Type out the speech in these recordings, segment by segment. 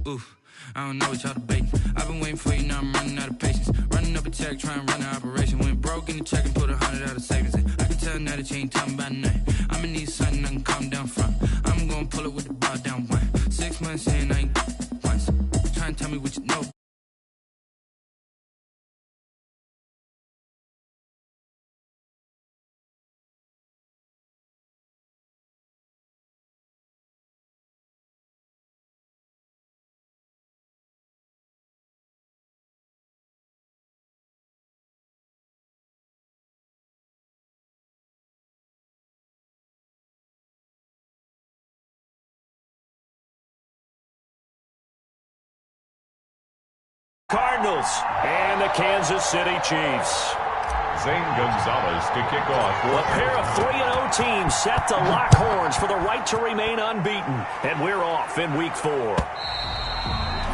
Oof, I don't know what y'all debating. I've been waiting for you, now I'm running out of patience. Running up a check, trying to run an operation. Went broke in the check and put 100 out of savings in. I can tell now that you ain't talking about nothing. I'ma need something I can calm down from. I'm gonna pull it with the bar down one. 6 months in, I ain't once. Trying to tell me what you know. Cardinals and the Kansas City Chiefs. Zane Gonzalez to kick off. A pair of 3-0 teams set to lock horns for the right to remain unbeaten. And we're off in week 4.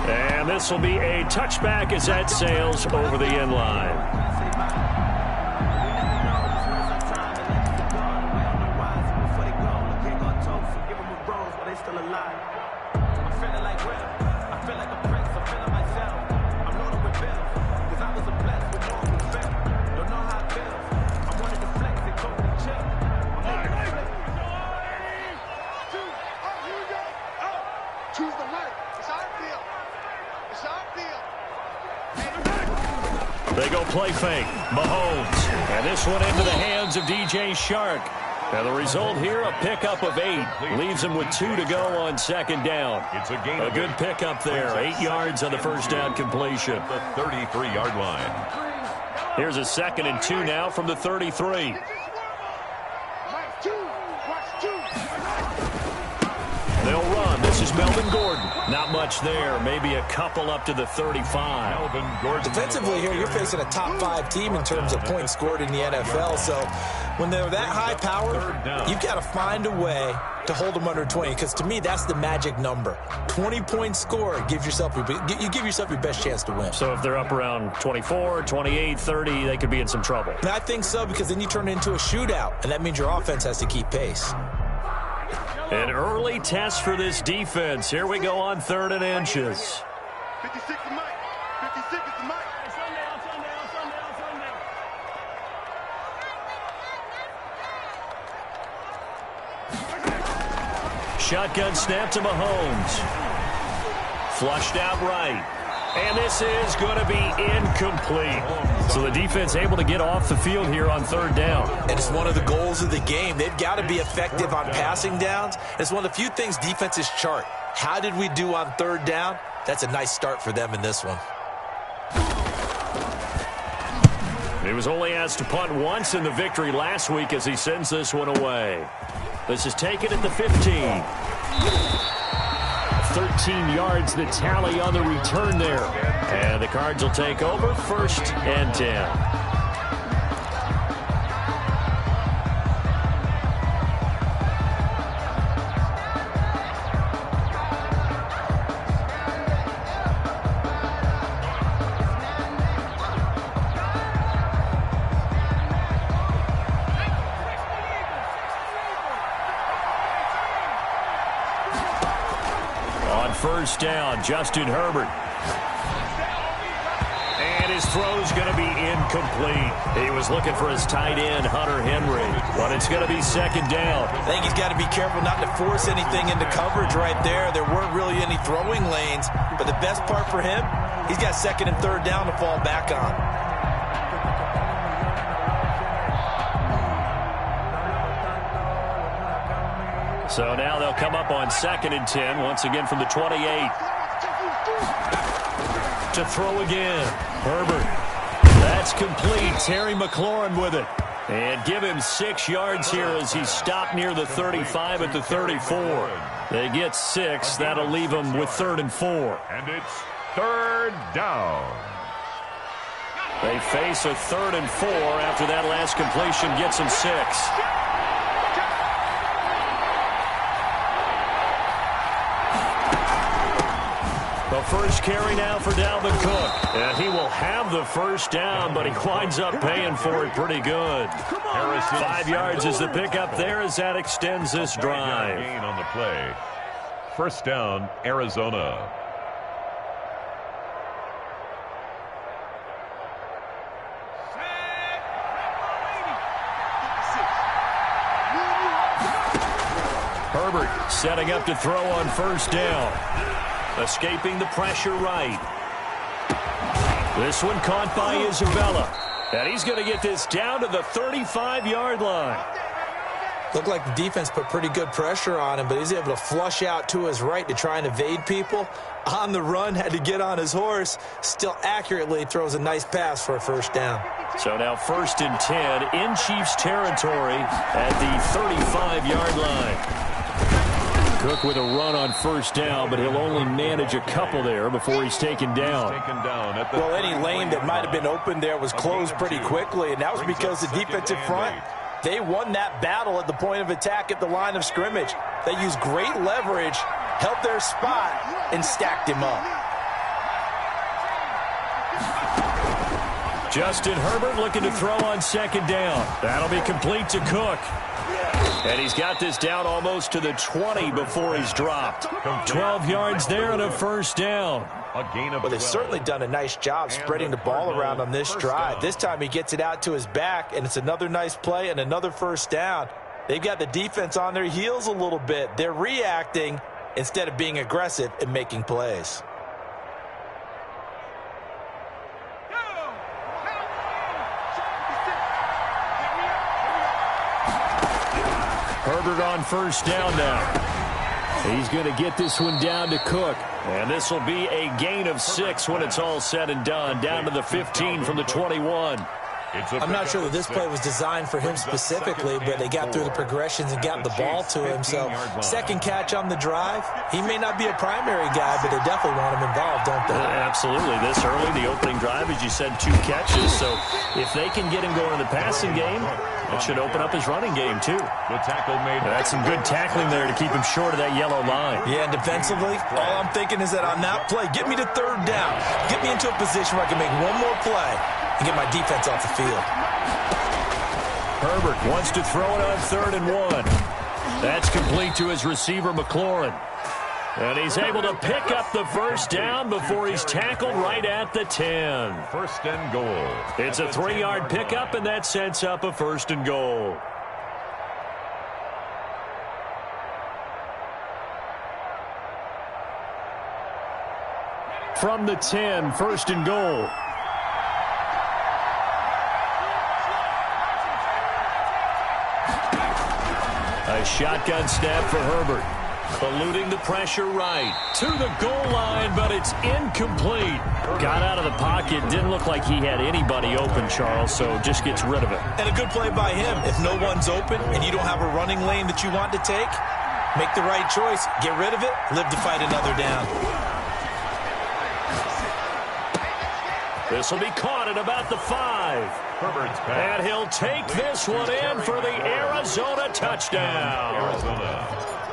And this will be a touchback as that sails over the end line. They go play fake. Mahomes. And this one into the hands of DJ Shark. And the result here, a pickup of 8. Leaves him with 2 to go on second down. It's a gain. A good pickup there. 8 yards on the first down completion. The 33-yard line. Here's a 2nd and 2 now from the 33. They'll run. This is Melvin Gordon. Not much there. Maybe a couple up to the 35. Melvin Gordon. Defensively here, you're facing a top 5 team in terms of points scored in the NFL. So when they're that high powered, you've got to find a way to hold them under 20. Because to me, that's the magic number. 20 points scored. You give yourself your best chance to win. So if they're up around 24, 28, 30, they could be in some trouble. And I think so, because then you turn it into a shootout. And that means your offense has to keep pace. An early test for this defense. Here we go on 3rd and inches. 56 is Mike. 56 is Mike. Shotgun snap to Mahomes. Flushed out right. And this is going to be incomplete. So the defense able to get off the field here on 3rd down. And it's one of the goals of the game. They've got to be effective on passing downs. It's one of the few things defenses chart. How did we do on 3rd down? That's a nice start for them in this one. He was only asked to punt once in the victory last week as he sends this one away. This is taken at the 15. 13 yards the tally on the return there. And the Cards will take over 1st and 10. First down, Justin Herbert. And his throw's going to be incomplete. He was looking for his tight end, Hunter Henry. But it's going to be 2nd down. I think he's got to be careful not to force anything into coverage right there. There weren't really any throwing lanes. But the best part for him, he's got 2nd and 3rd down to fall back on. So now they'll come up on 2nd and 10, once again from the 28. To throw again. Herbert. That's complete. Terry McLaurin with it. And give him 6 yards here as he stopped near the 35 at the 34. They get 6. That'll leave them with 3rd and 4. And it's 3rd down. They face a 3rd and 4 after that last completion gets them 6. The first carry now for Dalvin Cook. And he will have the first down, but he winds up paying for it pretty good. 5 yards is the pickup there as that extends this drive. Gain on the play. First down, Arizona. Herbert setting up to throw on first down. Escaping the pressure right. This one caught by Isabella. And he's going to get this down to the 35-yard line. Looked like the defense put pretty good pressure on him, but he's able to flush out to his right to try and evade people. On the run, had to get on his horse. Still accurately throws a nice pass for a first down. So now 1st and 10 in Chiefs territory at the 35-yard line. Cook with a run on first down, but he'll only manage a couple there before he's taken down. Well, any lane that might have been open there was closed pretty quickly, and that was because the defensive front, they won that battle at the point of attack at the line of scrimmage. They used great leverage, held their spot, and stacked him up. Justin Herbert looking to throw on second down. That'll be complete to Cook. And he's got this down almost to the 20 before he's dropped. 12 yards there and a first down. Well, they've certainly done a nice job spreading the ball around on this drive. This time he gets it out to his back, and it's another nice play and another first down. They've got the defense on their heels a little bit. They're reacting instead of being aggressive and making plays. Herbert on first down now. He's going to get this one down to Cook. And this will be a gain of 6 when it's all said and done. Down to the 15 from the 21. I'm not sure that this play was designed for him specifically, but they got through the progressions and got the ball to him. So second catch on the drive. He may not be a primary guy, but they definitely want him involved, don't they? Absolutely. This early, the opening drive, as you said, 2 catches. So if they can get him going in the passing game, it should open up his running game, too. The tackle made. That's some good tackling there to keep him short of that yellow line. Yeah, and defensively, all I'm thinking is that on that play, get me to third down. Get me into a position where I can make one more play and get my defense off the field. Herbert wants to throw it on 3rd and 1. That's complete to his receiver, McLaurin. And he's able to pick up the first down before he's tackled right at the 10. 1st and goal. It's a 3-yard pickup, and that sets up a 1st and goal. From the 10, 1st and goal. A shotgun snap for Herbert. Eluding the pressure right. To the goal line, but it's incomplete. Got out of the pocket. Didn't look like he had anybody open, Charles, so just gets rid of it. And a good play by him. If no one's open and you don't have a running lane that you want to take, make the right choice. Get rid of it. Live to fight another down. This will be caught at about the 5. And he'll take this one in for the Arizona touchdown.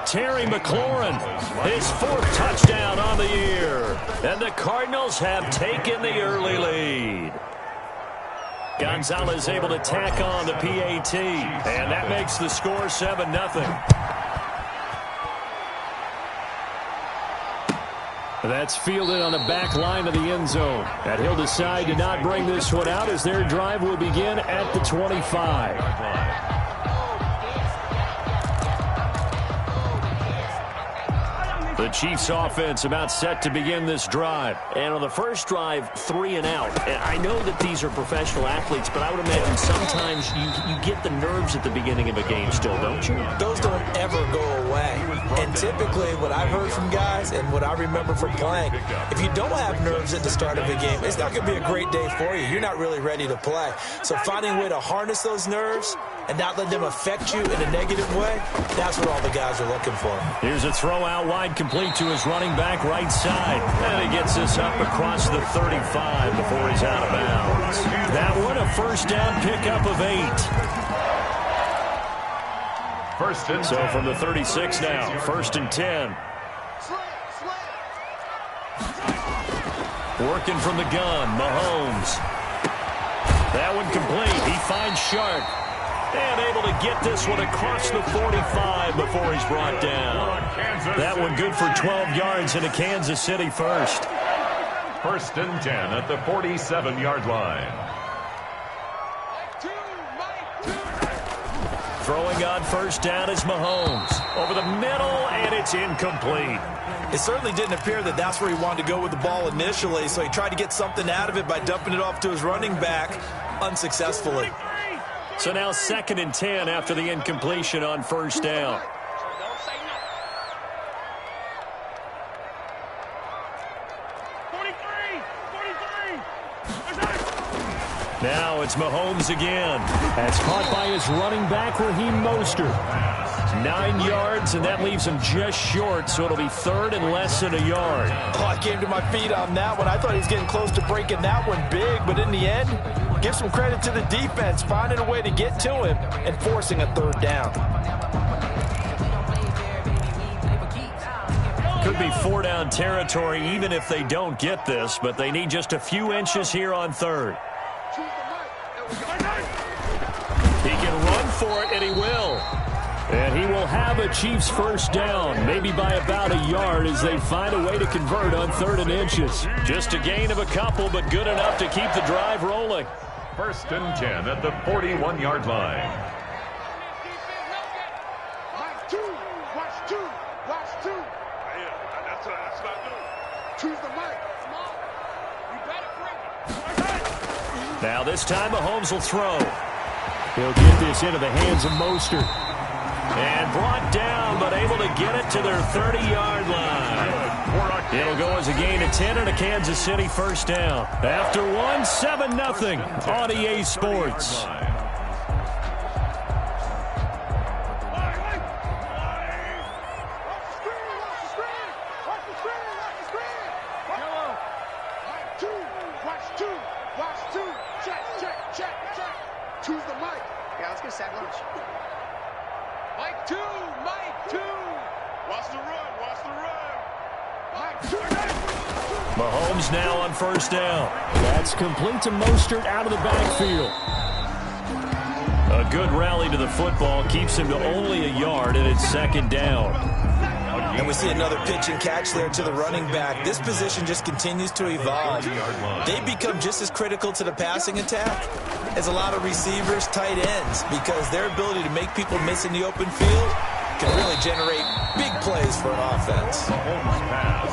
Terry McLaurin, his 4th touchdown on the year. And the Cardinals have taken the early lead. Gonzalez able to tack on the PAT. And that makes the score 7-0. That's fielded on the back line of the end zone. And he'll decide to not bring this one out as their drive will begin at the 25. The Chiefs offense about set to begin this drive. And on the first drive, 3 and out. And I know that these are professional athletes, but I would imagine sometimes you get the nerves at the beginning of a game still, don't you? Those don't ever go away. And typically what I've heard from guys and what I remember from playing, if you don't have nerves at the start of a game, it's not going to be a great day for you. You're not really ready to play. So finding a way to harness those nerves and not let them affect you in a negative way, that's what all the guys are looking for. Here's a throw out wide, complete to his running back right side. And he gets this up across the 35 before he's out of bounds. That one a first down pickup of 8. So from the 36 now, 1st and 10. Working from the gun, Mahomes. That one complete. He finds Sharp. And able to get this one across the 45 before he's brought down. That one good for 12 yards and a Kansas City first. 1st and 10 at the 47-yard line. Throwing on first down is Mahomes. Over the middle, and it's incomplete. It certainly didn't appear that that's where he wanted to go with the ball initially, so he tried to get something out of it by dumping it off to his running back unsuccessfully. So now 2nd and 10 after the incompletion on first down. Now it's Mahomes again. That's caught by his running back, Raheem Mostert. 9 yards, and that leaves him just short, so it'll be 3rd and less than a yard. Oh, I came to my feet on that one. I thought he was getting close to breaking that one big, but in the end, give some credit to the defense, finding a way to get to him and forcing a 3rd down. Could be 4-down territory even if they don't get this, but they need just a few inches here on 3rd. He can run for it, and he will. And he will have a Chiefs first down, maybe by about a yard as they find a way to convert on 3rd and inches. Just a gain of a couple, but good enough to keep the drive rolling. 1st and 10 at the 41-yard line. Watch two. Watch two. That's what I do. Choose the mic. You better bring it. Now this time Mahomes will throw. He'll get this into the hands of Mostert. And brought down, but able to get it to their 30-yard line. It'll go as a gain of 10 and a Kansas City first down. After one, 7-0 on EA Sports. Choose the mic. Yeah, let's get sack lunch. Mike 2. Watch the run. Mike 2. Mahomes now on first down. That's complete to Mostert out of the backfield. A good rally to the football keeps him to only a yard, and it's 2nd down. And we see another pitch and catch there to the running back. This position just continues to evolve. They become just as critical to the passing attack as a lot of receivers, tight ends, because their ability to make people miss in the open field can really generate big plays for an offense.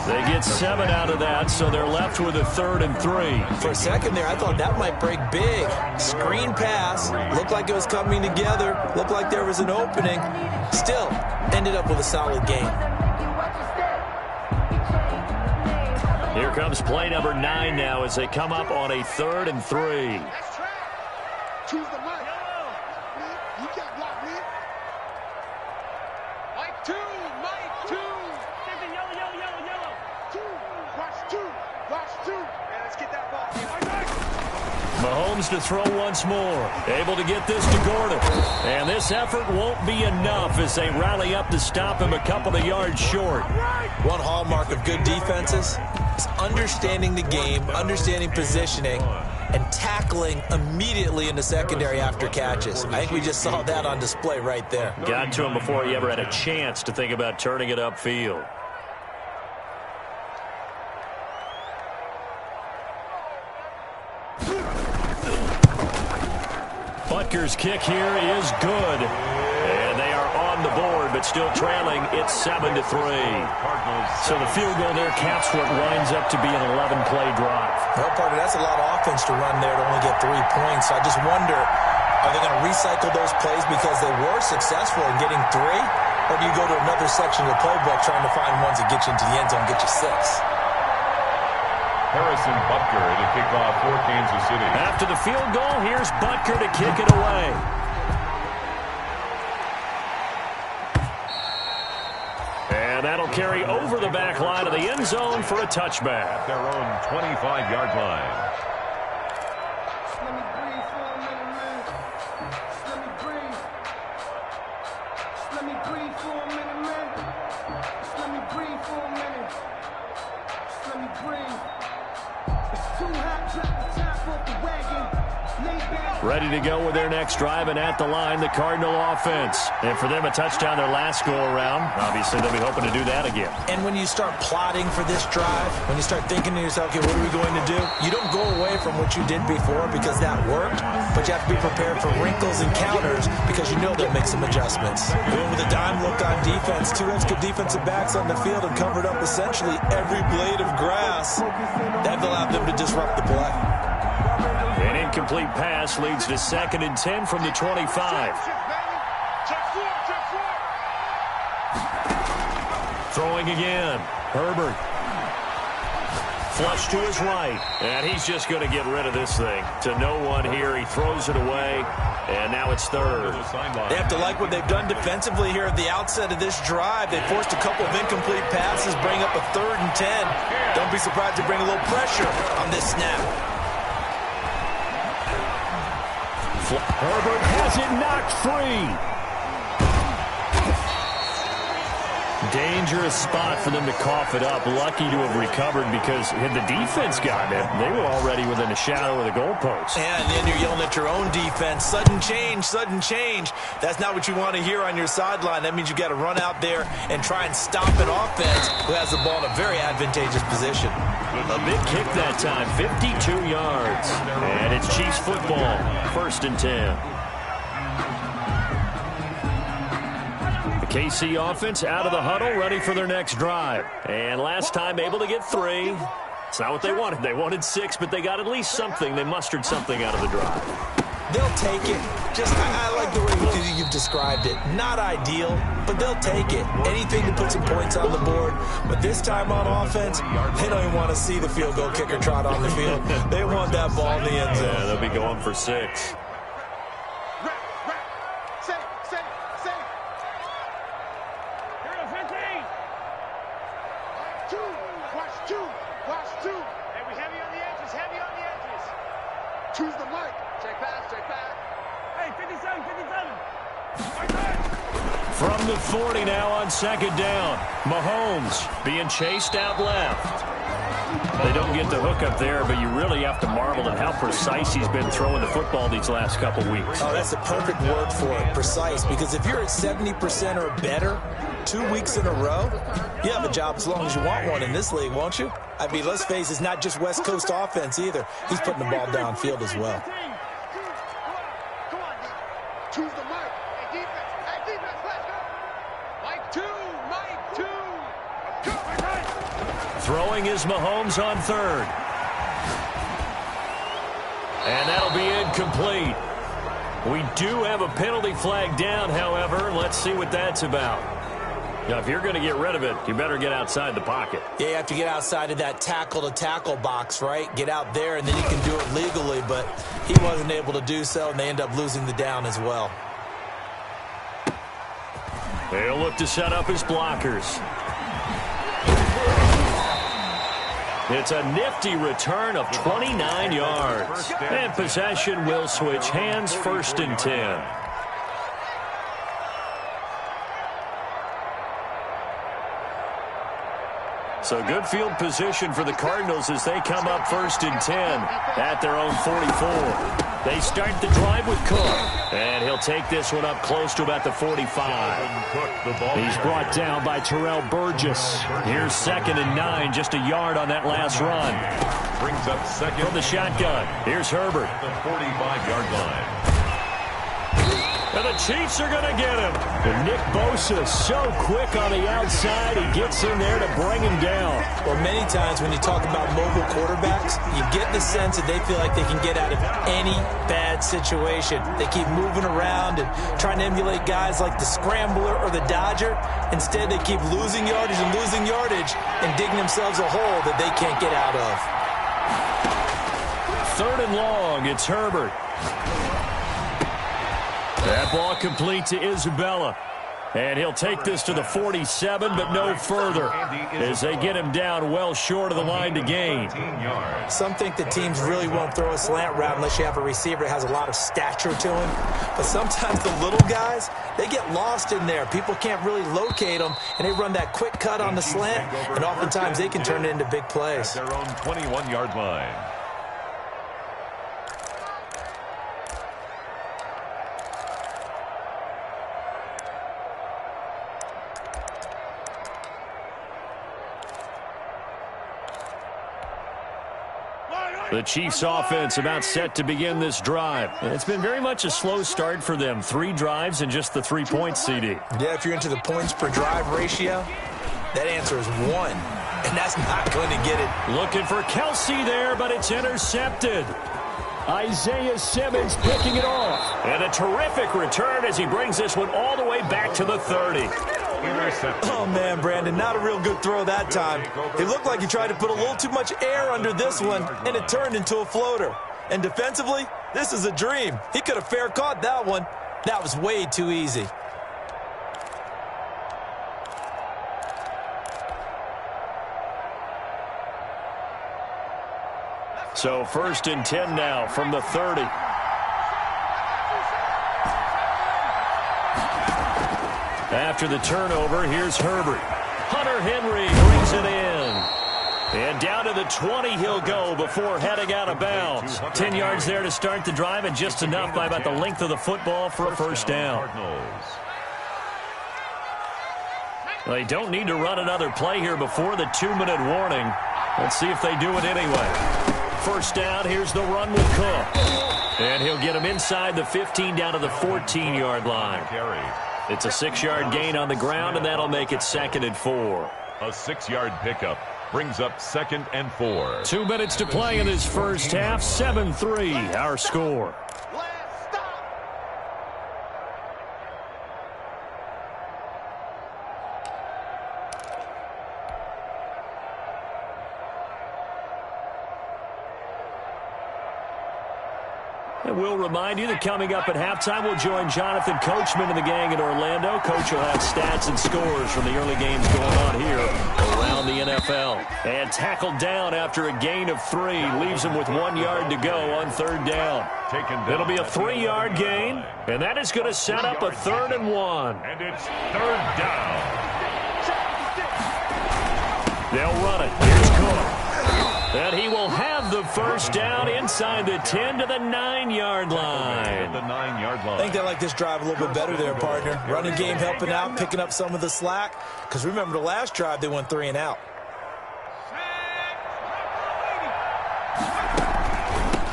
They get 7 out of that, so they're left with a 3rd and 3. For a second there, I thought that might break big. Screen pass, looked like it was coming together, looked like there was an opening. Still, ended up with a solid game. Here comes play number 9 now as they come up on a 3rd and 3. Choose the mic. You can't block me. Mike 2. Yellow. 2. Watch two. Yeah, let's get that ball. Mahomes to throw once more. Able to get this to Gordon. And this effort won't be enough as they rally up to stop him a couple of yards short. One hallmark of good defenses is understanding the game, understanding positioning, and tackling immediately in the secondary after catches. I think we just saw that on display right there. Got to him before he ever had a chance to think about turning it upfield. Butker's kick here is good. And they are on the board, but still trailing. It's 7-3. So the field goal there caps what winds up to be an 11-play drive. Well, partner, that's a lot of offense to run there to only get 3 points. So I just wonder, are they going to recycle those plays because they were successful in getting 3? Or do you go to another section of the playbook trying to find ones that get you into the end zone and get you 6? Harrison Butker to kick off for Kansas City. After the field goal, here's Butker to kick it away. And that'll carry over the back line of the end zone for a touchback. Their own 25-yard line. Let me breathe for a minute, man. Let me breathe. Let me breathe for a minute, man. Let me breathe for a minute. Let me breathe. It's too hot, drop the top off the wagon. Ready to go with their next drive, and at the line, the Cardinal offense. And for them, a touchdown their last go-around. Obviously, they'll be hoping to do that again. And when you start plotting for this drive, when you start thinking to yourself, okay, what are we going to do? You don't go away from what you did before because that worked, but you have to be prepared for wrinkles and counters because you know they'll make some adjustments. Going with a dime look on defense, two extra defensive backs on the field and covered up essentially every blade of grass. That allowed them to disrupt the play. An incomplete pass leads to 2nd and 10 from the 25. Throwing again. Herbert. Flush to his right. And he's just going to get rid of this thing. To no one here. He throws it away. And now it's 3rd. They have to like what they've done defensively here at the outset of this drive. They forced a couple of incomplete passes, bring up a 3rd and 10. Don't be surprised to bring a little pressure on this snap. Herbert has it knocked free. Dangerous spot for them to cough it up. Lucky to have recovered because had the defense gotten it, they were already within a shadow of the goalpost. And then you're yelling at your own defense. Sudden change, sudden change. That's not what you want to hear on your sideline. That means you got to run out there and try and stop an offense who has the ball in a very advantageous position. A big kick that time, 52 yards. And it's Chiefs football, 1st and 10. KC offense out of the huddle, ready for their next drive. And last time able to get 3. It's not what they wanted. They wanted 6, but they got at least something. They mustered something out of the drive. They'll take it. Just, I like the way you've described it. Not ideal, but they'll take it. Anything to put some points on the board. But this time on offense, they don't even want to see the field goal kicker trot on the field. They want that ball in the end zone. Yeah, they'll be going for 6. Choose the mic. Check back, check back. Hey, 57, 57. From the 40 now on 2nd down. Mahomes being chased out left. They don't get the hook up there, but you really have to marvel at how precise he's been throwing the football these last couple weeks. Oh, that's the perfect word for it, precise, because if you're at 70% or better 2 weeks in a row, you have a job as long as you want one in this league, won't you? I mean, let's face it, it's not just West Coast offense either. He's putting the ball downfield as well. Come on, choose the mic. Hey, defense, let's go. Mike 2, Mike 2. Let's go, Mike. Throwing is Mahomes on 3rd. And that'll be incomplete. We do have a penalty flag down, however. Let's see what that's about. Now, if you're going to get rid of it, you better get outside the pocket. Yeah, you have to get outside of that tackle-to-tackle box, right? Get out there, and then you can do it legally, but he wasn't able to do so, and they end up losing the down as well. They'll look to set up his blockers. It's a nifty return of 29 yards. And possession will switch hands, 1st and 10. So good field position for the Cardinals as they come up 1st and 10 at their own 44. They start the drive with Cook, and he'll take this one up close to about the 45. He's brought down by Terrell Burgess. Here's 2nd and 9, just a yard on that last run. Brings up 2nd from the shotgun. Here's Herbert. The 45-yard line. And the Chiefs are going to get him. And Nick Bosa so quick on the outside. He gets in there to bring him down. Well, many times when you talk about mobile quarterbacks, you get the sense that they feel like they can get out of any bad situation. They keep moving around and trying to emulate guys like the Scrambler or the Dodger. Instead, they keep losing yardage and digging themselves a hole that they can't get out of. 3rd and long. It's Herbert. That ball complete to Isabella. And he'll take this to the 47, but no further, as they get him down well short of the line to gain. Some think that teams really won't throw a slant route unless you have a receiver that has a lot of stature to him. But sometimes the little guys, they get lost in there. People can't really locate them, and they run that quick cut on the slant, and oftentimes they can turn it into big plays. Their own 21-yard line. The Chiefs offense about set to begin this drive. It's been very much a slow start for them. 3 drives and just the 3 points, CD. Yeah, if you're into the points per drive ratio, that answer is 1. And that's not going to get it. Looking for Kelsey there, but it's intercepted. Isaiah Simmons picking it off. And a terrific return as he brings this one all the way back to the 30. Oh, man, Brandon, not a real good throw that time. It looked like he tried to put a little too much air under this one, and it turned into a floater. And defensively, this is a dream. He could have fair caught that one. That was way too easy. So 1st and 10 now from the 30. After the turnover, here's Herbert. Hunter Henry brings it in. And down to the 20 he'll go before heading out of bounds. 10 yards there to start the drive, and just enough by about the length of the football for a first down. They don't need to run another play here before the 2-minute warning. Let's see if they do it anyway. First down, here's the run with Cook. And he'll get him inside the 15 down to the 14-yard line. It's a 6-yard gain on the ground, and that'll make it 2nd and 4. A 6-yard pickup brings up 2nd and 4. 2 minutes to play in this first half. 7-3, our score. And we'll remind you that coming up at halftime, we'll join Jonathan Coachman and the gang in Orlando. Coach will have stats and scores from the early games going on here around the NFL. And tackled down after a gain of 3. Leaves him with 1 yard to go on 3rd down. It'll be a 3-yard gain, and that is going to set up a 3rd and 1. And it's 3rd down. They'll run it. Here's Cook. And he will have the first down inside the 10 to the 9-yard line. The 9-yard line. I think they like this drive a little bit better there, partner. Running game helping out, picking up some of the slack. Because remember, the last drive, they went 3 and out.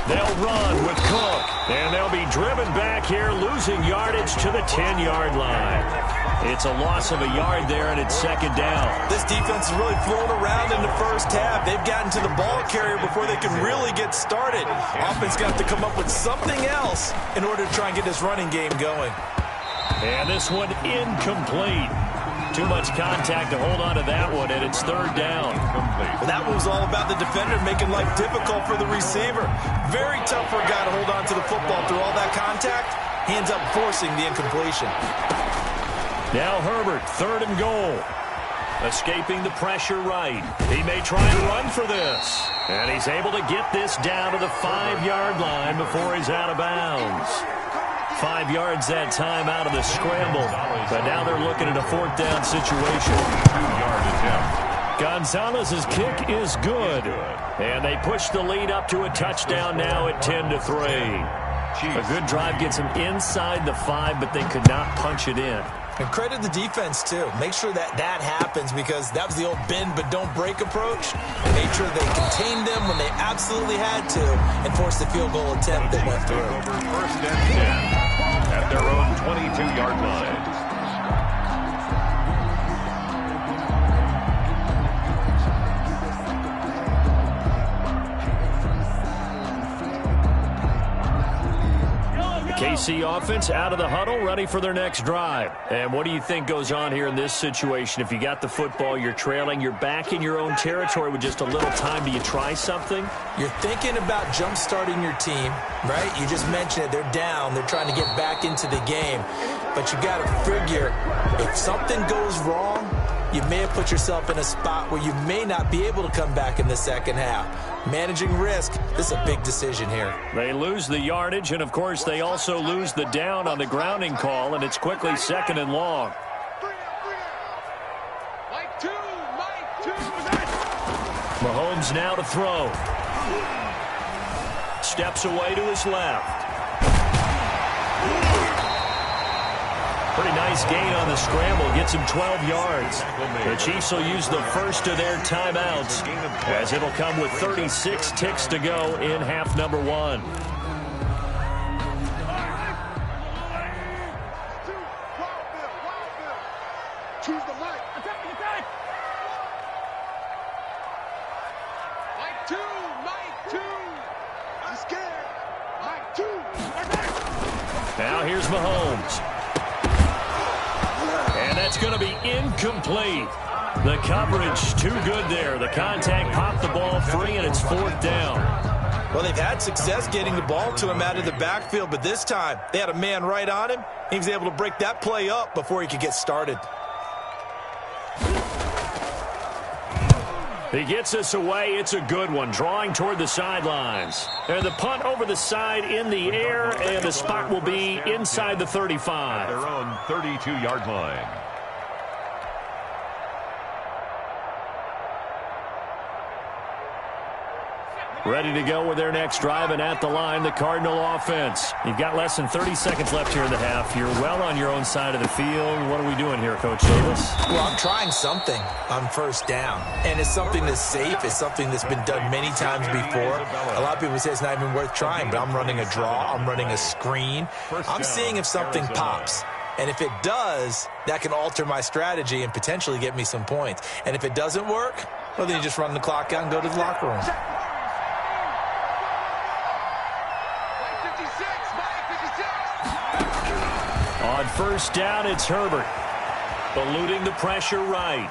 They'll run with Cook. And they'll be driven back here, losing yardage to the 10-yard line. It's a loss of a yard there, and it's 2nd down. This defense is really flown around in the first half. They've gotten to the ball carrier before they can really get started. Offense got to come up with something else in order to try and get this running game going. And this one incomplete. Too much contact to hold on to that one, and it's 3rd down. Well, that one was all about the defender making life difficult for the receiver. Very tough for a guy to hold on to the football through all that contact. Hands up, forcing the incompletion. Now Herbert, 3rd and goal. Escaping the pressure right. He may try and run for this. And he's able to get this down to the 5-yard line before he's out of bounds. 5 yards that time out of the scramble. But now they're looking at a 4th down situation. 2-yard attempt. Gonzalez's kick is good. And they push the lead up to a touchdown now at 10-3. A good drive gets them inside the 5, but they could not punch it in. And credit the defense, too. Make sure that happens, because that was the old bend but don't break approach. Made sure they contained them when they absolutely had to and forced the field goal attempt that went through. Over 1st and 10 at their own 22-yard line. KC offense out of the huddle, ready for their next drive. And what do you think goes on here in this situation? If you got the football, you're trailing, you're back in your own territory with just a little time. Do you try something? You're thinking about jump-starting your team, right? You just mentioned it. They're down. They're trying to get back into the game. But you got to figure, if something goes wrong, you may have put yourself in a spot where you may not be able to come back in the second half. Managing risk, this is a big decision here. They lose the yardage, and, of course, they also lose the down on the grounding call, and it's quickly 2nd and long. Mahomes now to throw. Steps away to his left. Pretty nice gain on the scramble. Gets him 12 yards. The Chiefs will use the first of their timeouts as it'll come with 36 ticks to go in half number 1. Choose the mic. Attack. Mike 2. I'm scared. Mike 2. Now here's Mahomes. And that's going to be incomplete. The coverage too good there. The contact popped the ball free, and it's 4th down. Well, they've had success getting the ball to him out of the backfield, but this time they had a man right on him. He was able to break that play up before he could get started. He gets us away. It's a good one, drawing toward the sidelines. And the punt over the side in the air, and the spot will be inside the 35. Their own 32-yard line. Ready to go with their next drive, and at the line, the Cardinal offense. You've got less than 30 seconds left here in the half. You're well on your own side of the field. What are we doing here, Coach Davis? Well, I'm trying something on first down, and it's something that's safe. It's something that's been done many times before. A lot of people say it's not even worth trying, but I'm running a draw. I'm running a screen. I'm seeing if something pops. And if it does, that can alter my strategy and potentially get me some points. And if it doesn't work, well, then you just run the clock out and go to the locker room. On first down, it's Herbert. Eluding the pressure right.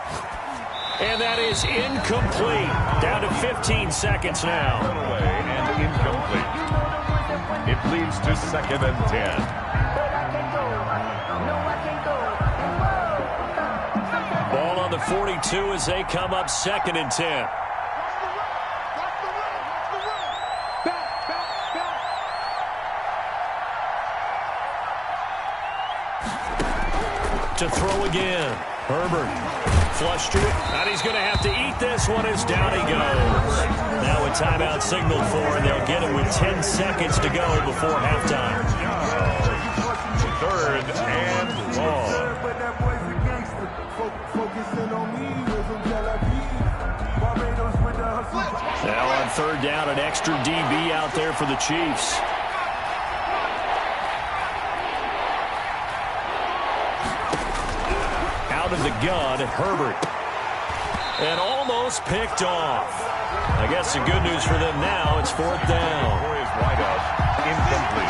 And that is incomplete. Down to 15 seconds now. Away and incomplete. It leads to 2nd and 10. Ball on the 42 as they come up 2nd and 10. To throw again. Herbert flushed to it. And he's going to have to eat this one as down he goes. Now a timeout signaled for, and they'll get it with 10 seconds to go before halftime. 3rd and long. Now on 3rd down, an extra DB out there for the Chiefs. Out of the gun, Herbert. And almost picked off. I guess the good news for them now, it's 4th down. Boy is wide out. Incomplete.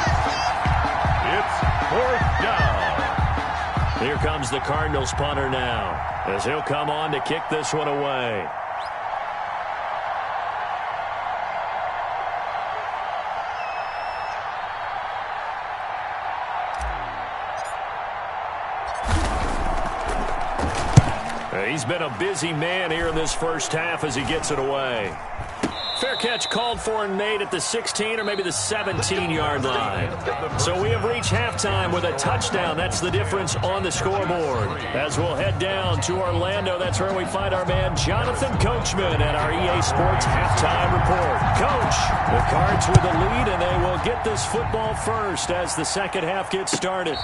It's 4th down. Here comes the Cardinals punter now, as he'll come on to kick this one away. He's been a busy man here in this first half as he gets it away. Fair catch called for and made at the 16 or maybe the 17-yard line. So we have reached halftime with a touchdown. That's the difference on the scoreboard. As we'll head down to Orlando, that's where we find our man Jonathan Coachman at our EA Sports Halftime Report. Coach, the Cards with the lead, and they will get this football first as the second half gets started.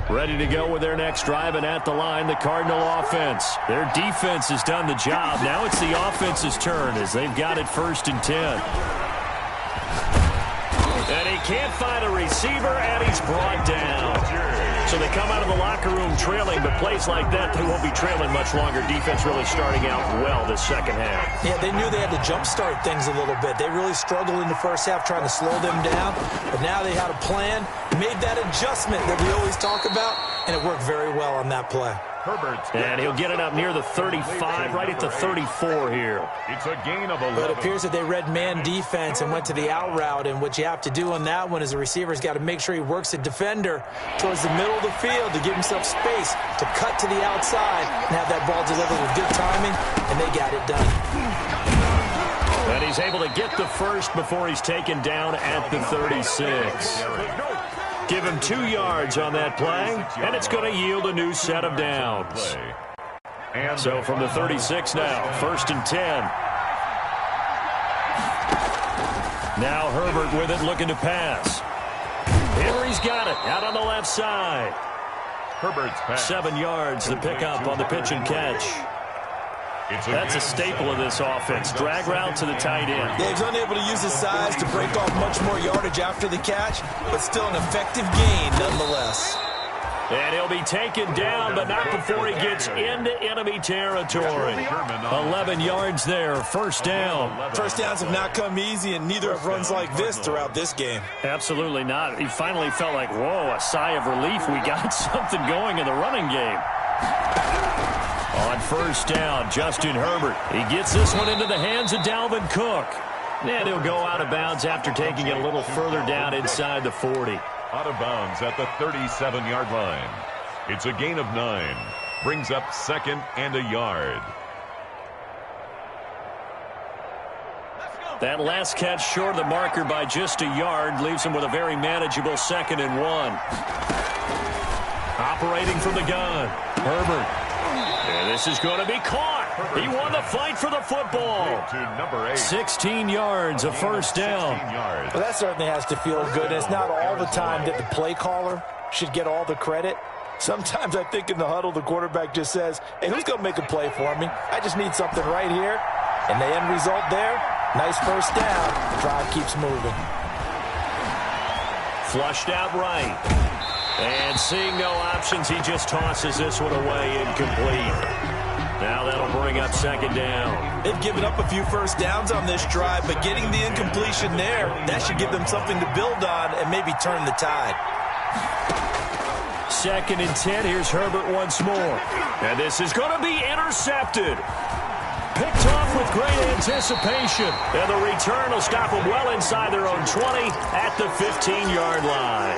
Ready to go with their next drive, and at the line, the Cardinal offense. Their defense has done the job. Now it's the offense's turn as they've got it 1st and 10. And he can't find a receiver, and he's brought down. So they come out of the locker room trailing, but plays like that, they won't be trailing much longer. Defense really starting out well this second half. Yeah, they knew they had to jumpstart things a little bit. They really struggled in the first half trying to slow them down, but now they had a plan, made that adjustment that we always talk about, and it worked very well on that play. And he'll get it up near the 35, right at the 34 here. It's a gain of 11. But it appears that they read man defense and went to the out route, and what you have to do on that one is the receiver's got to make sure he works the defender towards the middle of the field to give himself space to cut to the outside and have that ball delivered with good timing, and they got it done. And he's able to get the first before he's taken down at the 36. Give him 2 yards on that play, and it's going to yield a new set of downs. So from the 36 now, 1st and 10. Now Herbert with it, looking to pass. Henry's got it, out on the left side. Herbert's pass. 7 yards, the pickup on the pitch and catch. That's a staple of this offense. Drag route to the tight end. Yeah, he's unable to use his size to break off much more yardage after the catch, but still an effective gain nonetheless. And he'll be taken down, but not before he gets into enemy territory. 11 yards there, 1st down. First downs have not come easy, and neither have runs like this throughout this game. Absolutely not. He finally felt like, whoa, a sigh of relief. We got something going in the running game. On 1st down, Justin Herbert. He gets this one into the hands of Dalvin Cook. And he'll go out of bounds after taking it a little further down inside the 40. Out of bounds at the 37-yard line. It's a gain of 9. Brings up 2nd and a yard. That last catch short of the marker by just a yard leaves him with a very manageable 2nd and 1. Operating from the gun, Herbert. And this is going to be caught. He won the fight for the football. 16 yards, a 1st down. Well, that certainly has to feel good. It's not all the time that the play caller should get all the credit. Sometimes I think in the huddle, the quarterback just says, hey, who's going to make a play for me? I just need something right here. And the end result there, nice 1st down. The drive keeps moving. Flushed out right. And seeing no options, he just tosses this one away, incomplete. Now that'll bring up 2nd down. They've given up a few 1st downs on this drive, but getting the incompletion there, that should give them something to build on and maybe turn the tide. 2nd and 10. Here's Herbert once more. And this is going to be intercepted. Picked off with great anticipation. And the return will stop them well inside their own 20 at the 15-yard line.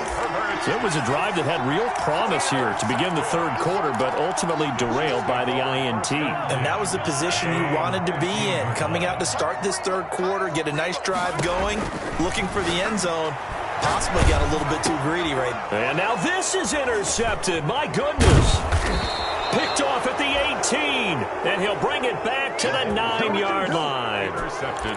It was a drive that had real promise here to begin the 3rd quarter, but ultimately derailed by the INT. And that was the position you wanted to be in. Coming out to start this 3rd quarter, get a nice drive going, looking for the end zone. Possibly got a little bit too greedy right. And now this is intercepted. My goodness. Picked off at the 18, and he'll bring it back to the 9-yard line.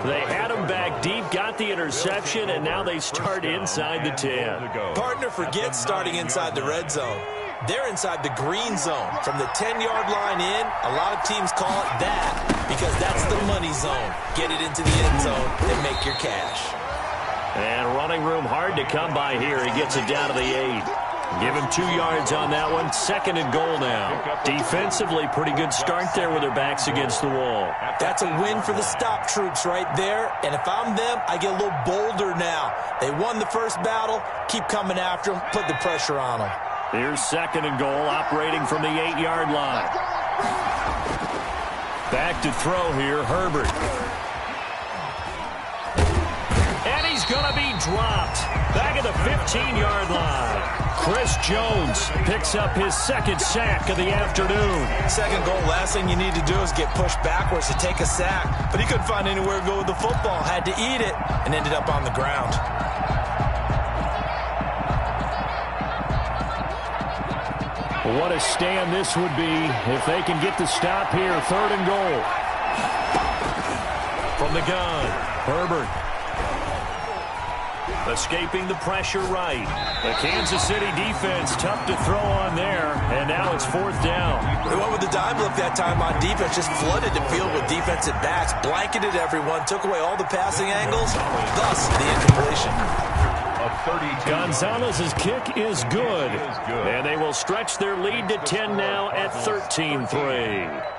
They had him back deep, got the interception, and now they start inside the 10. Partner forgets starting inside the red zone. They're inside the green zone. From the 10-yard line in, a lot of teams call it that because that's the money zone. Get it into the end zone and make your cash. And running room hard to come by here. He gets it down to the 8. Give him 2 yards on that one. 2nd and goal now. Defensively, pretty good start there with their backs against the wall. That's a win for the stop troops right there. And if I'm them, I get a little bolder now. They won the first battle. Keep coming after them. Put the pressure on them. Here's 2nd and goal, operating from the 8-yard line. Back to throw here, Herbert. And he's going to be dropped. Back at the 15-yard line. Chris Jones picks up his 2nd sack of the afternoon. 2nd goal, last thing you need to do is get pushed backwards to take a sack. But he couldn't find anywhere to go with the football. Had to eat it and ended up on the ground. What a stand this would be if they can get the stop here. 3rd and goal. From the gun, Herbert. Escaping the pressure right. The Kansas City defense tough to throw on there, and now it's 4th down. They went with the dime look that time on defense, just flooded the field with defensive backs, blanketed everyone, took away all the passing angles, thus the incompletion. Gonzalez's kick is good, and they will stretch their lead to 10 now at 13-3.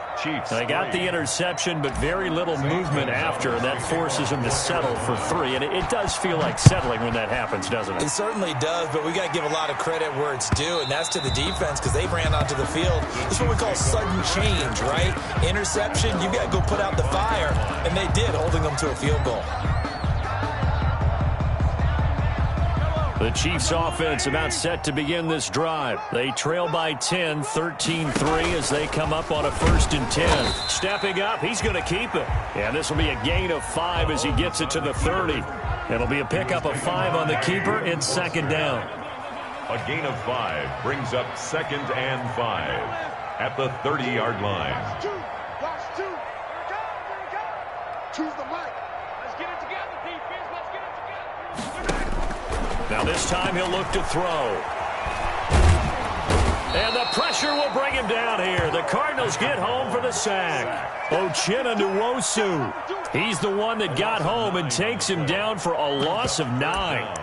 They got the interception, but very little movement after. That forces them to settle for 3, and it does feel like settling when that happens, doesn't it? It certainly does, but we got to give a lot of credit where it's due, and that's to the defense because they ran onto the field. This is what we call sudden change, right? Interception, you got to go put out the fire, and they did, holding them to a field goal. The Chiefs offense about set to begin this drive. They trail by 10, 13-3 as they come up on a 1st and 10. Stepping up, he's going to keep it. And this will be a gain of 5 as he gets it to the 30. It'll be a pickup of 5 on the keeper. It's 2nd down. A gain of 5 brings up 2nd and 5 at the 30-yard line. Watch 2. Watch 2. Choose the mic. Let's get it together, defense. Let's get it together. Now this time he'll look to throw. And the pressure will bring him down here. The Cardinals get home for the sack. Uchenna Nwosu. He's the one that got home and takes him down for a loss of 9.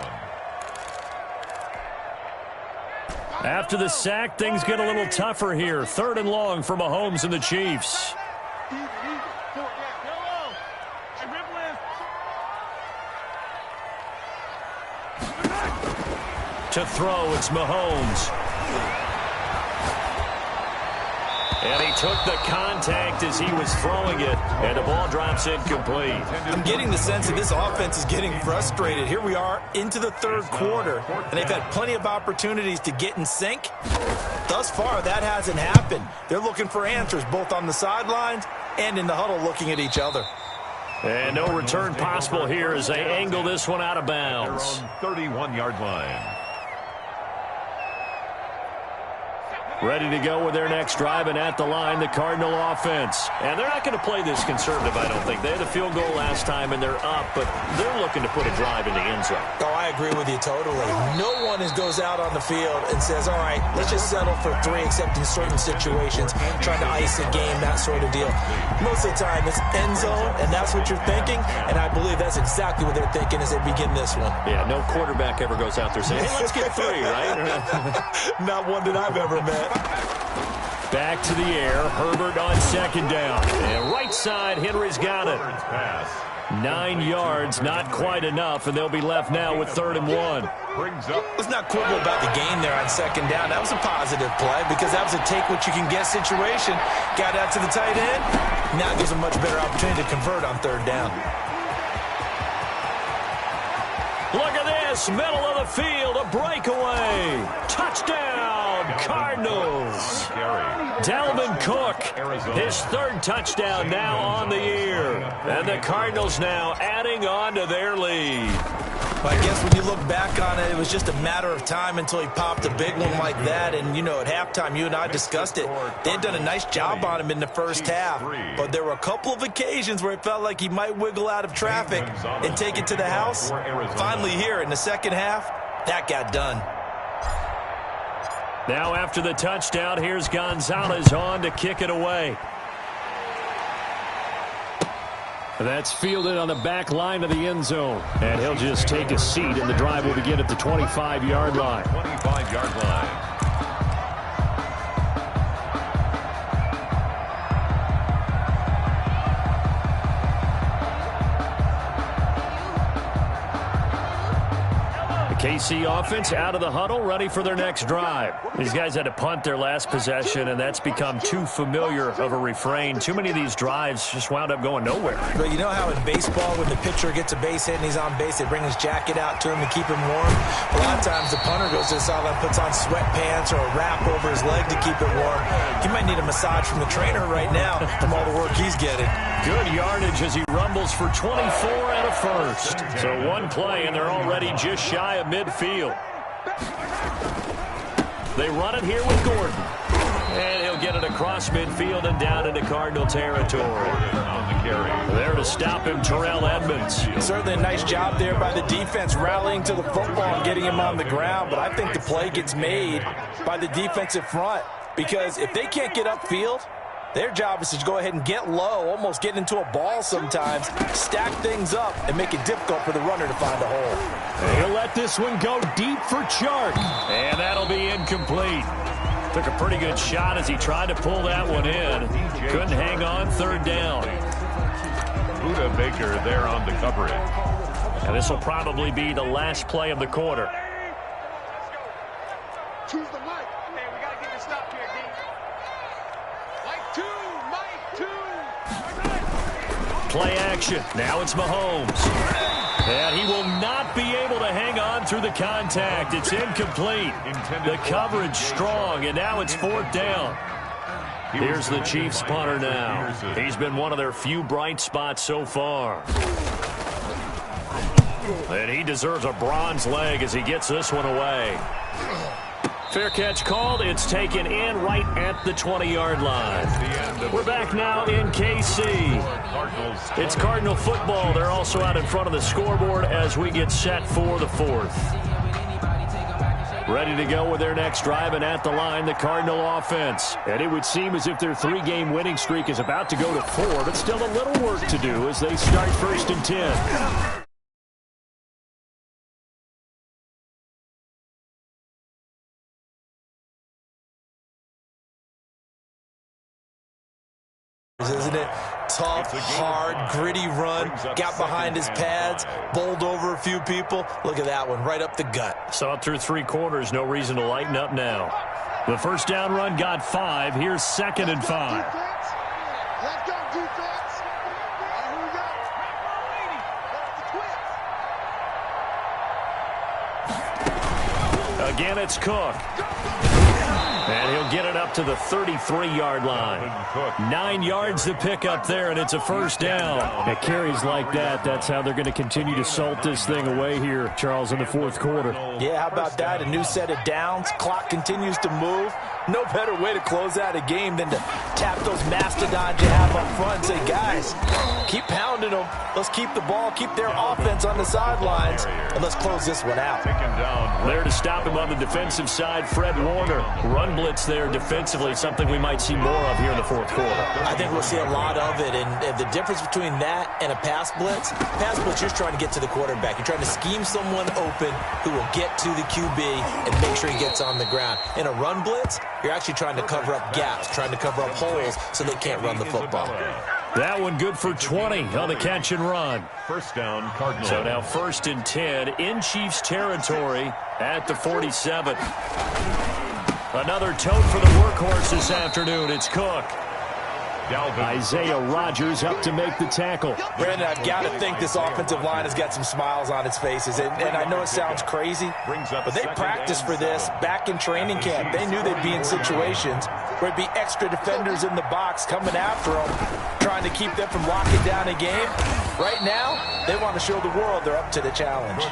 After the sack, things get a little tougher here. 3rd and long for Mahomes and the Chiefs. To throw, it's Mahomes. And he took the contact as he was throwing it, and the ball drops incomplete. I'm getting the sense that this offense is getting frustrated. Here we are into the 3rd quarter, and they've had plenty of opportunities to get in sync. Thus far, that hasn't happened. They're looking for answers both on the sidelines and in the huddle looking at each other. And no return possible here as they angle this one out of bounds. 31-yard line. Ready to go with their next drive, and at the line, the Cardinal offense. And they're not going to play this conservative, I don't think. They had a field goal last time, and they're up, but they're looking to put a drive in the end zone. Oh, I agree with you totally. No one goes out on the field and says, all right, let's just settle for 3, except in certain situations, trying to ice a game, that sort of deal. Most of the time, it's end zone, and that's what you're thinking, and I believe that's exactly what they're thinking as they begin this one. Yeah, no quarterback ever goes out there saying, hey, let's get 3, right? Not one that I've ever met. Back to the air. Herbert on 2nd down. And right side, Henry's got it. 9 yards, not quite enough, and they'll be left now with 3rd and 1. Let's not quibble about the gain there on 2nd down. That was a positive play because that was a take-what-you-can-get situation. Got out to the tight end. Now gives a much better opportunity to convert on 3rd down. Look at this, middle of the field, a breakaway. Touchdown, Cardinals. Dalvin Cook, his 3rd touchdown now on the year. And the Cardinals now adding on to their lead. Well, I guess when you look back on it, it was just a matter of time until he popped a big one like that. And, you know, at halftime, you and I discussed it. They had done a nice job on him in the first half. But there were a couple of occasions where it felt like he might wiggle out of traffic and take it to the house. Finally here in the second half, that got done. Now after the touchdown, here's Gonzalez on to kick it away. That's fielded on the back line of the end zone. And he'll just take a seat, and the drive will begin at the 25-yard line. 25-yard line. KC offense out of the huddle, ready for their next drive. These guys had to punt their last possession, and that's become too familiar of a refrain. Too many of these drives just wound up going nowhere. But you know how in baseball, when the pitcher gets a base hit and he's on base, they bring his jacket out to him to keep him warm? A lot of times the punter goes to the sideline, puts on sweatpants or a wrap over his leg to keep it warm. He might need a massage from the trainer right now from all the work he's getting. Good yardage as he rumbles for 24 and a first. So one play, and they're already just shy of midfield. They run it here with Gordon. And he'll get it across midfield and down into Cardinal territory. There to stop him, Terrell Edmonds. Certainly a nice job there by the defense rallying to the football and getting him on the ground. But I think the play gets made by the defensive front. Because if they can't get upfield, their job is to go ahead and get low, almost get into a ball sometimes, stack things up, and make it difficult for the runner to find a hole. He'll let this one go deep for Chark. And that'll be incomplete. Took a pretty good shot as he tried to pull that one in. Couldn't hang on, 3rd down. Buda Baker there on the coverage. And this will probably be the last play of the quarter. Choose the mic. Hey, we got to get this stop here, D. Mike 2. Play action. Now it's Mahomes. And he will not be able to hang on through the contact. It's incomplete. The coverage strong, and now it's fourth down. Here's the Chiefs punter now. He's been one of their few bright spots so far. And he deserves a bronze leg as he gets this one away. Fair catch called. It's taken in right at the 20-yard line. We're back now in KC. It's Cardinal football. They're also out in front of the scoreboard as we get set for the fourth. Ready to go with their next drive, and at the line, the Cardinal offense. And it would seem as if their three-game winning streak is about to go to 4, but still a little work to do as they start first and 10. Isn't it? Tough, hard, gritty run. Got behind his pads, bowled over a few people. Look at that one, right up the gut. Saw it through 3 quarters. No reason to lighten up now. The first down run got 5. Here's 2nd and 5. Let's go, defense. Here we go. Again, it's Cook. And he'll get it up to the 33-yard line. 9 yards to pick up there, and it's a first down. At carries like that, that's how they're going to continue to salt this thing away here, Charles, in the fourth quarter. Yeah, how about that? A new set of downs. Clock continues to move. No better way to close out a game than to tap those mastodons you have up front and say, guys, keep pounding them. Let's keep the ball, keep their offense on the sidelines, and let's close this one out. There to stop him on the defensive side, Fred Warner. Run blitz there defensively, something we might see more of here in the fourth quarter. I think we'll see a lot of it, and the difference between that and a pass blitz, you're trying to get to the quarterback. You're trying to scheme someone open who will get to the QB and make sure he gets on the ground. In a run blitz, you're actually trying to cover up gaps, trying to cover up holes so they can't run the football. That one good for 20 on the catch and run. First down, Cardinals. So now 1st and 10 in Chiefs territory at the 47. Another tote for the workhorse this afternoon. It's Cook. Isaiah Rodgers up to make the tackle. Brandon, I've got to think this offensive line has got some smiles on its faces. And I know it sounds crazy, but they practiced for this back in training camp. They knew they'd be in situations where it'd be extra defenders in the box coming after them, trying to keep them from locking down a game. Right now, they want to show the world they're up to the challenge.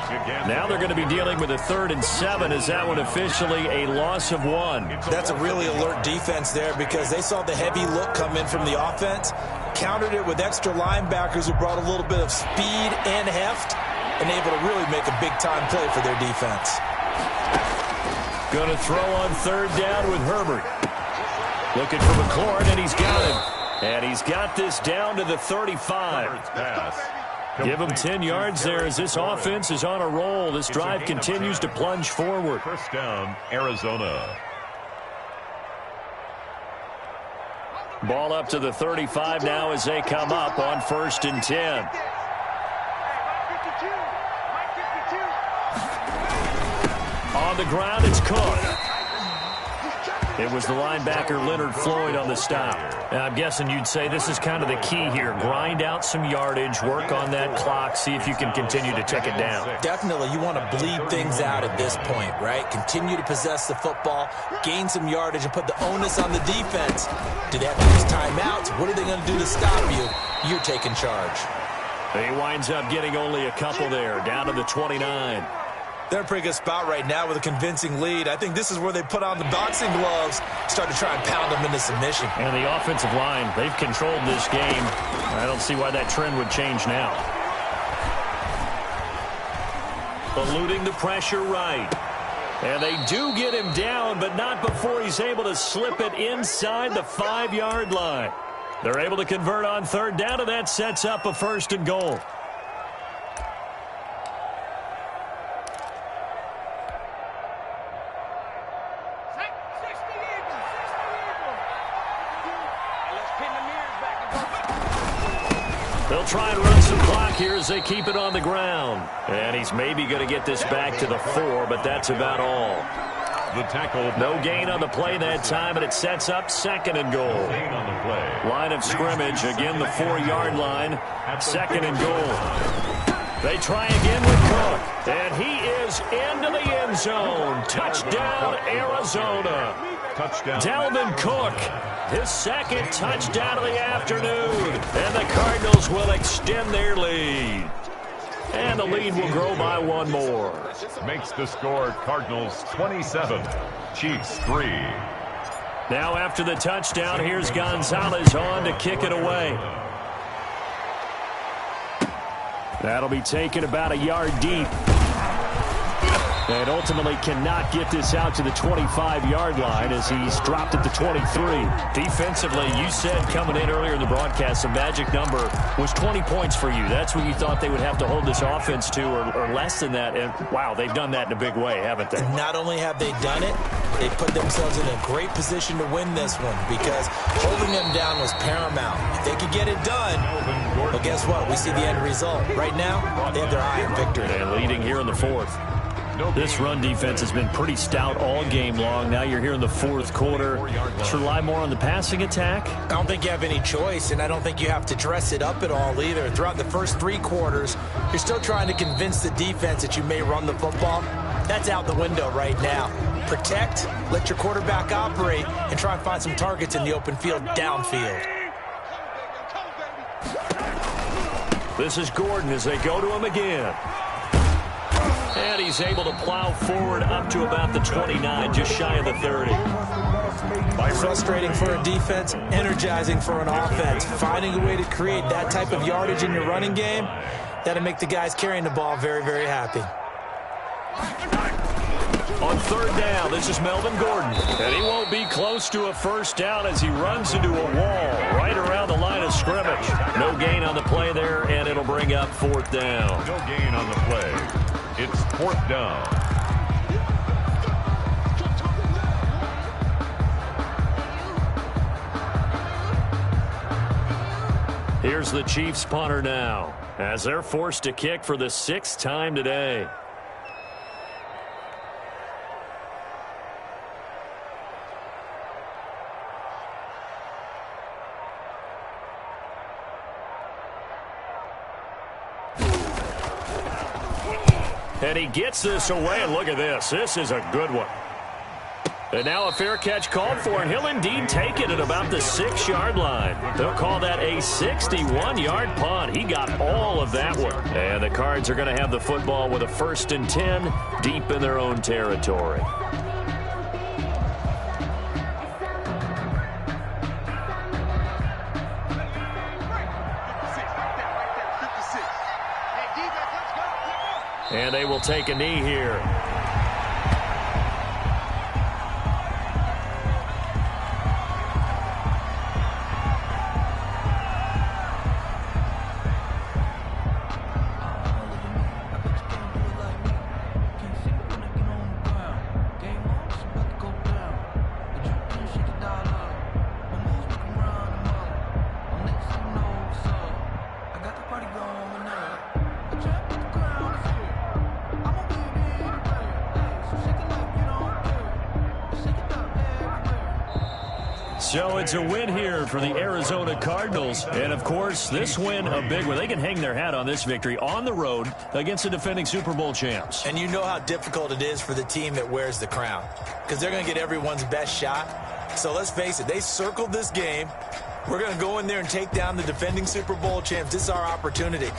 Now they're going to be dealing with a 3rd and 7. Is that one officially a loss of 1? That's a really alert defense there because they saw the heavy look come in from the offense, countered it with extra linebackers who brought a little bit of speed and heft, and able to really make a big-time play for their defense. Going to throw on 3rd down with Herbert. Looking for McLaurin, and he's got him. And he's got this down to the 35. Give him 10 yards there as this offense is on a roll. This drive continues to plunge forward. First down, Arizona. Ball up to the 35 now as they come up on 1st and 10. On the ground, it's Cook. It was the linebacker Leonard Floyd on the stop. And I'm guessing you'd say this is kind of the key here. Grind out some yardage, work on that clock, see if you can continue to tick it down. Definitely, you want to bleed things out at this point, right? Continue to possess the football, gain some yardage, and put the onus on the defense. Do they have to use timeouts? What are they going to do to stop you? You're taking charge. He winds up getting only a couple there, down to the 29. They're in a pretty good spot right now with a convincing lead. I think this is where they put on the boxing gloves, start to try and pound them into submission. And the offensive line, they've controlled this game. I don't see why that trend would change now. Eluding the pressure right. And they do get him down, but not before he's able to slip it inside the 5-yard line. They're able to convert on 3rd down, and that sets up a 1st and goal. They'll try and run some clock here as they keep it on the ground. And he's maybe going to get this back to the 4, but that's about all. The tackle. No gain on the play that time, and it sets up 2nd and goal. Gain on the play. Line of scrimmage, again the 4-yard line. 2nd and goal. They try again with Cook, and he is into the end zone. Touchdown, Arizona. Touchdown. Dalvin Cook, his second touchdown of the afternoon, and the Cardinals will extend their lead. And the lead will grow by one more. Makes the score Cardinals 27, Chiefs 3. Now after the touchdown, here's Gonzalez on to kick it away. That'll be taken about a yard deep. And ultimately cannot get this out to the 25-yard line as he's dropped at the 23. Defensively, you said coming in earlier in the broadcast, the magic number was 20 points for you. That's what you thought they would have to hold this offense to, or less than that. And, wow, they've done that in a big way, haven't they? Not only have they done it, they put themselves in a great position to win this one because holding them down was paramount. If they could get it done, well, guess what? We see the end result. Right now, they have their eye on victory. And leading here in the fourth. This run defense has been pretty stout all game long. Now you're here in the fourth quarter. Should rely more on the passing attack? I don't think you have any choice, and I don't think you have to dress it up at all either. Throughout the first 3 quarters, you're still trying to convince the defense that you may run the football. That's out the window right now. Protect, let your quarterback operate, and try and find some targets in the open field downfield. This is Gordon as they go to him again. And he's able to plow forward up to about the 29, just shy of the 30. Frustrating for a defense, energizing for an offense. Finding a way to create that type of yardage in your running game, that'll make the guys carrying the ball very, very happy. On third down, this is Melvin Gordon. And he won't be close to a first down as he runs into a wall right around the line of scrimmage. No gain on the play there, and it'll bring up fourth down. No gain on the play. It's fourth down. Here's the Chiefs punter now as they're forced to kick for the 6th time today. And he gets this away, and look at this. This is a good one. And now a fair catch called for, and he'll indeed take it at about the 6-yard line. They'll call that a 61-yard punt. He got all of that one. And the Cards are going to have the football with a 1st and 10 deep in their own territory. And they will take a knee here. So it's a win here for the Arizona Cardinals. And, of course, this win a big one. They can hang their hat on this victory on the road against the defending Super Bowl champs. And you know how difficult it is for the team that wears the crown because they're going to get everyone's best shot. So let's face it, they circled this game. We're going to go in there and take down the defending Super Bowl champs. This is our opportunity.